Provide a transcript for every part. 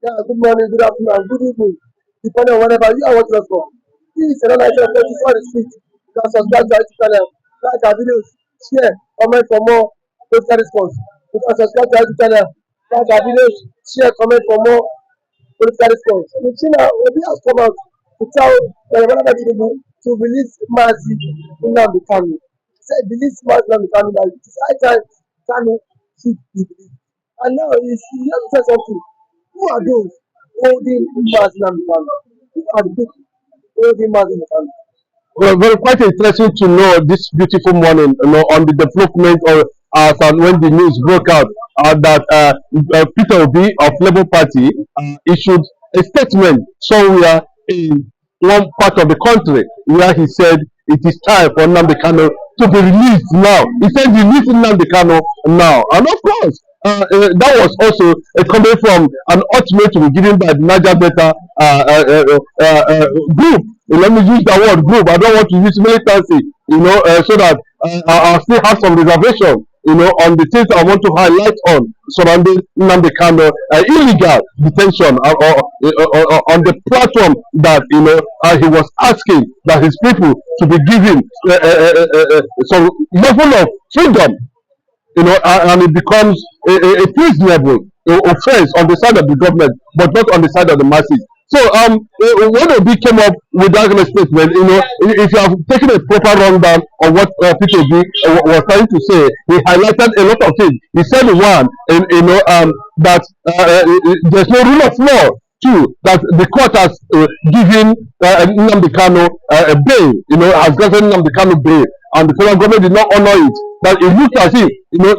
Yeah, good morning, good afternoon, and good evening, depending on whenever you are watching us from. This is another item of notice on the street. You can subscribe to our YouTube channel, like our videos, share, comment for more political response. You can subscribe to our YouTube channel, like our videos, share, comment for more political response. We've seen Obi has come out to tell whenever tinubu to release Mazi Nnamdi Kanu. He said release Mazi Nnamdi Kanu that it is high time Kanu should be released. And now he has said something. Who are those holding Mazi Nnamdi Kanu? Who are the people holding Mazi Nnamdi Kanu? Well, very quite interesting to know this beautiful morning, on the development of when the news broke out that Peter Obi of Labour Party issued a statement somewhere in one part of the country where he said it is time for Nnamdi Kanu to be released now. He said release Nnamdi Kanu now, and of course. That was also coming from an ultimatum given by the Niger Delta group. Let me use that word group. I don't want to use militancy, so that I still have some reservation, on the things I want to highlight on surrounding Nnamdi Kanu illegal detention on the platform that he was asking that his people to be given some level of freedom, and it becomes a treasonable offense on the side of the government, but not on the side of the masses. So, when Obi came up with that statement, if you have taken a proper rundown of what Peter Obi was trying to say, he highlighted a lot of things. He said one, that there's no rule of law. Two, that the court has given Nnamdi Kanu a bail, has granted Nnamdi Kanu bail, and the federal government did not honor it. That it looks as if,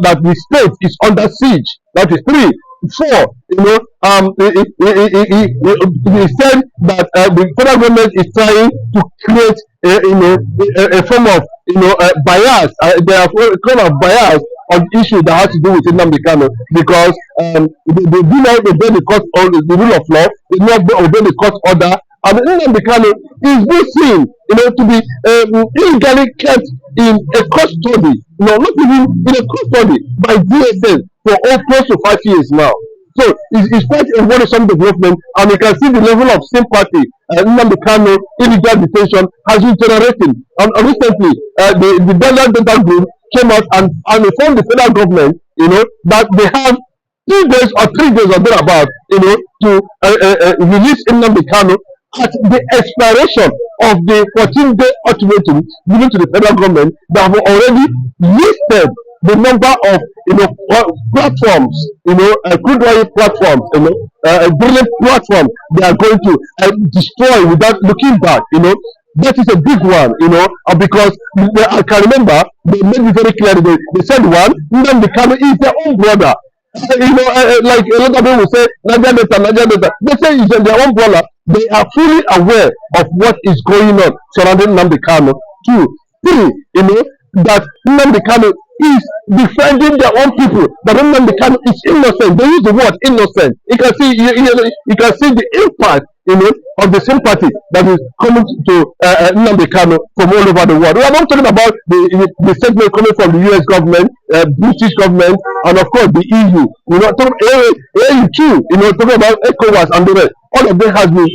that the state is under siege. That is three. Four, he said that the federal government is trying to create a form of bias. There are a kind of bias on issues that has to do with Nnamdi Kanu, because they do not obey the court or the rule of law, they do not obey the court order, and Nnamdi Kanu is being seen, to be illegally kept in a custody, not even in a custody by DSS for close to 5 years now. So it's quite a worrisome development, and you can see the level of sympathy Nnamdi Kanu illegal detention has been generating. And recently, the Delta group came out and informed the federal government, that they have 2 days or 3 days or thereabout, to release Nnamdi Kanu at the expiration of the 14-day ultimatum given to the federal government. They have already listed the number of platforms, crude oil platforms, brilliant platform they are going to destroy without looking back. That is a big one, because I can remember they made it very clear. They said one, Nnamdi Kanu is their own brother. Like a lot of people will say, Niger Delta. They say it's their own brother. They are fully aware of what is going on surrounding Nnamdi Kanu. 2, 3, that Nnamdi Kanu is defending their own people. That Nnamdi Kanu is innocent. They use the word innocent. You can see, you can see the impact, of the sympathy that is coming to Nnamdi Kanu from all over the world. We are not talking about the statement coming from the US government, British government, and of course the EU. We're not talking AU too. Talking about ECOWAS and the rest. All of them has been,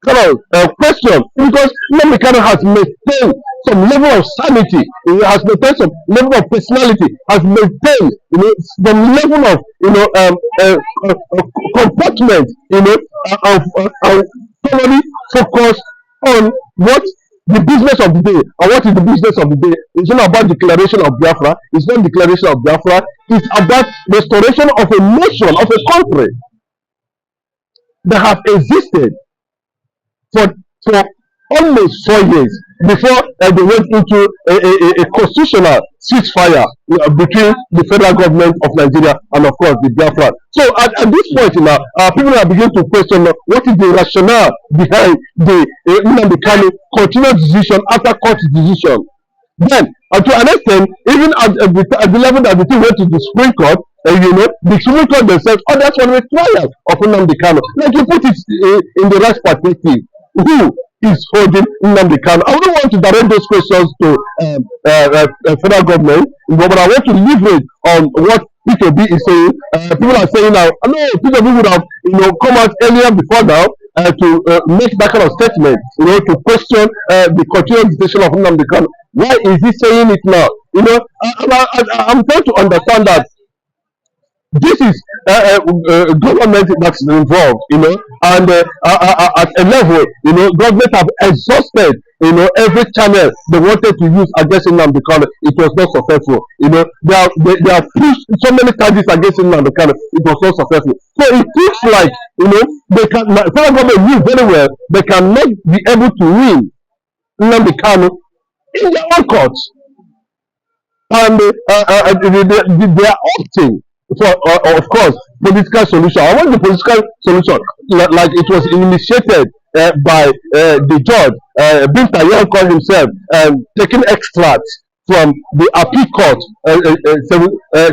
kind of questioned, because Nnamdi Kanu has maintained some level of sanity. He has maintained some level of personality. Has maintained, some level of, comportment, totally focused on what the business of the day. And what is the business of the day? It's not about declaration of Biafra. It's not declaration of Biafra. It's about restoration of a nation, of a country that have existed for almost 4 years before they went into a constitutional ceasefire between the federal government of Nigeria and of course the Biafra. So at this point now, people are beginning to question what is the rationale behind the Nnamdi Kanu continued decision after court decision. Then, to an extent, even at the level that the thing went to the Supreme Court, the Supreme Court themselves, that's one of the trials of Nnamdi Kanu. Like you put it in the right perspective, who is holding Nnamdi Kanu? I don't want to direct those questions to federal government, but I want to leverage on what P2B is saying. People are saying now, no, P2B would have, come out earlier before now to make that kind of statement, to question the continued detention of Nnamdi Kanu. Why is he saying it now? I'm trying to understand that this is government that's involved, and at a level, government have exhausted, every channel they wanted to use against Nnamdi Kanu. It was not successful. They have pushed so many charges against Nnamdi Kanu. It was not successful. So it looks like, they can, federal government knew very well they cannot be able to win Nnamdi Kanu in their own courts, and they are opting for, of course, political solution. I want the political solution, like it was initiated by the judge, Binta called himself, taking extracts from the appeal court,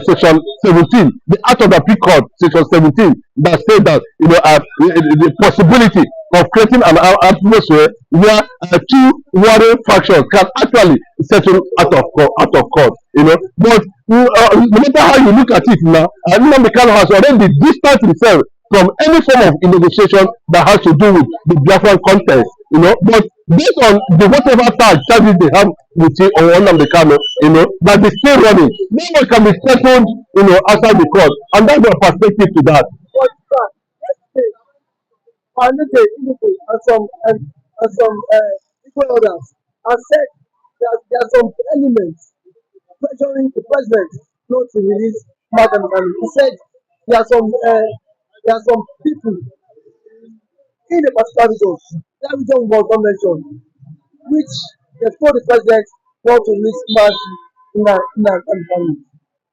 section 17, the act of the appeal court, section 17, that said that, the possibility of creating an atmosphere where two warring factions can actually settle out of court. But no matter how you look at it now, Nnamdi Kanu has already distanced himself from any form of negotiation that has to do with the Biafran contest. But based on the whatever charges they have with him or Nnamdi Kanu, that they still running, no one can be settled, outside the court, and that's your perspective to that. But yesterday, and some equal others have said that there are some elements pressuring the president not to release Madam Kanu. He said there are some people in the particular region, that region was not mentioned, which they told the president not to release Madam Kanu.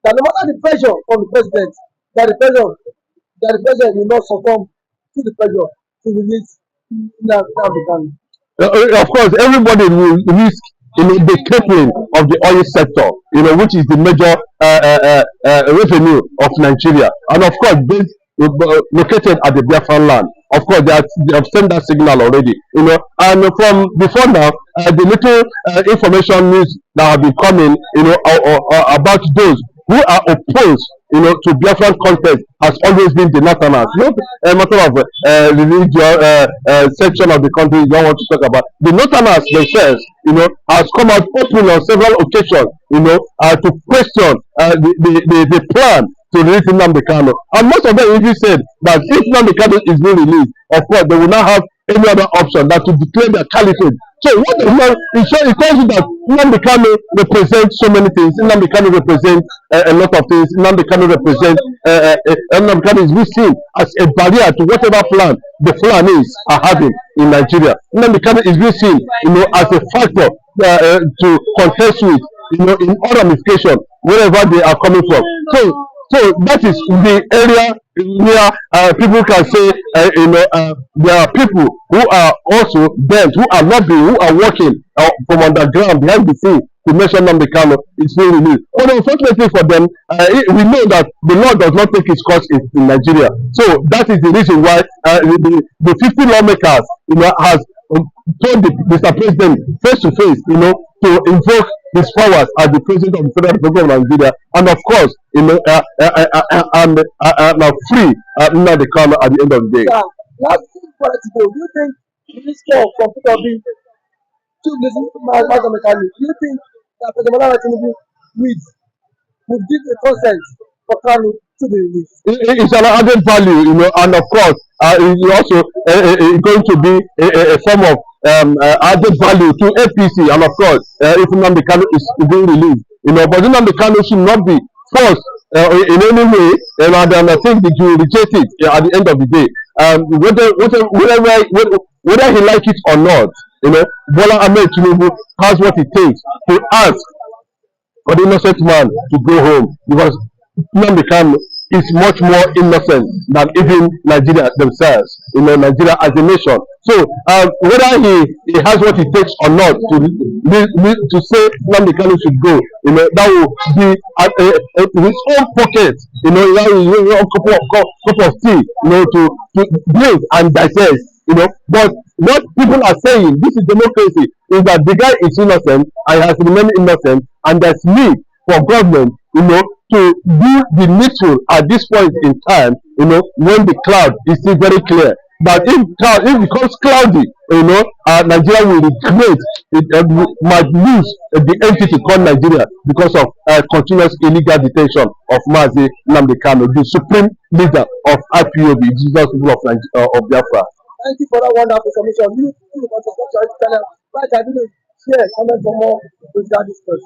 That no matter the pressure from the president, that the president will not succumb to the pressure to release Nnamdi Kanu. Of course, everybody will risk, the crippling of the oil sector, which is the major revenue of Nigeria, and of course, this located at the Biafran land. Of course, they have sent that signal already, and from before now, the little information news that have been coming, about those who are opposed, to Biafran contest has always been the Northerners. Not a matter of religion section of the country you don't want to talk about. The Northerners themselves, has come out openly on several occasions, to question the plan to release Nnamdi Kanu. And most of them even said that if Nnamdi Kanu is being released, of course, they will not have any other option than to declare their caliphate. So what the hell? It tells you that Nnamdi Kanu represents so many things. Nnamdi Kanu represents a lot of things. Nnamdi Kanu represents Nnamdi Kanu is seen as a barrier to whatever plan the Fulanis are having in Nigeria. Nnamdi Kanu is seen, as a factor to contest with, in all ramification wherever they are coming from. So that is the area where people can say, there are people who are also bent, who are lobbying, who are working from underground behind the scene to mention Nnamdi Kanu is being released. But unfortunately for them, we know that the law does not take its course in Nigeria. So that is the reason why the 50 lawmakers, has told Mr. President face to face, to invoke his powers as the president of the Federal Republic of Nigeria, and of course, and free Nnamdi Kanu at the end of the day. Yeah, last political, do you think this call from people being to listen to Madam Kanu, do you think that President Tinubu would give a consent for Kanu to be released? It's an added value, and of course, it's also going to be a form of added value to APC, and of course, if Nnamdi Kanu is being released, but Nnamdi Kanu should not be forced in any way, and I think that you will reject it at the end of the day. Whether he like it or not, Bola Ahmed Tinubu has what it takes to ask for the innocent man to go home, because Nnamdi Kanu is much more innocent than even Nigeria themselves, Nigeria as a nation. So whether he has what it takes or not to say Nnamdi Kanu should go, that will be in his own pocket, a cup of tea, to drink and digest, But what people are saying, this is democracy, is that the guy is innocent and has remained innocent, and there's need for government to do the needful at this point in time, when the cloud is still very clear. But if it becomes cloudy, Nigeria will regret it, might lose the entity called Nigeria because of continuous illegal detention of Mazi Nnamdi Kanu, the supreme leader of IPOB, Jesus people of Biafra. Thank you for that wonderful information. You want to subscribe to the channel, like our video, share, comment for more with that discussion.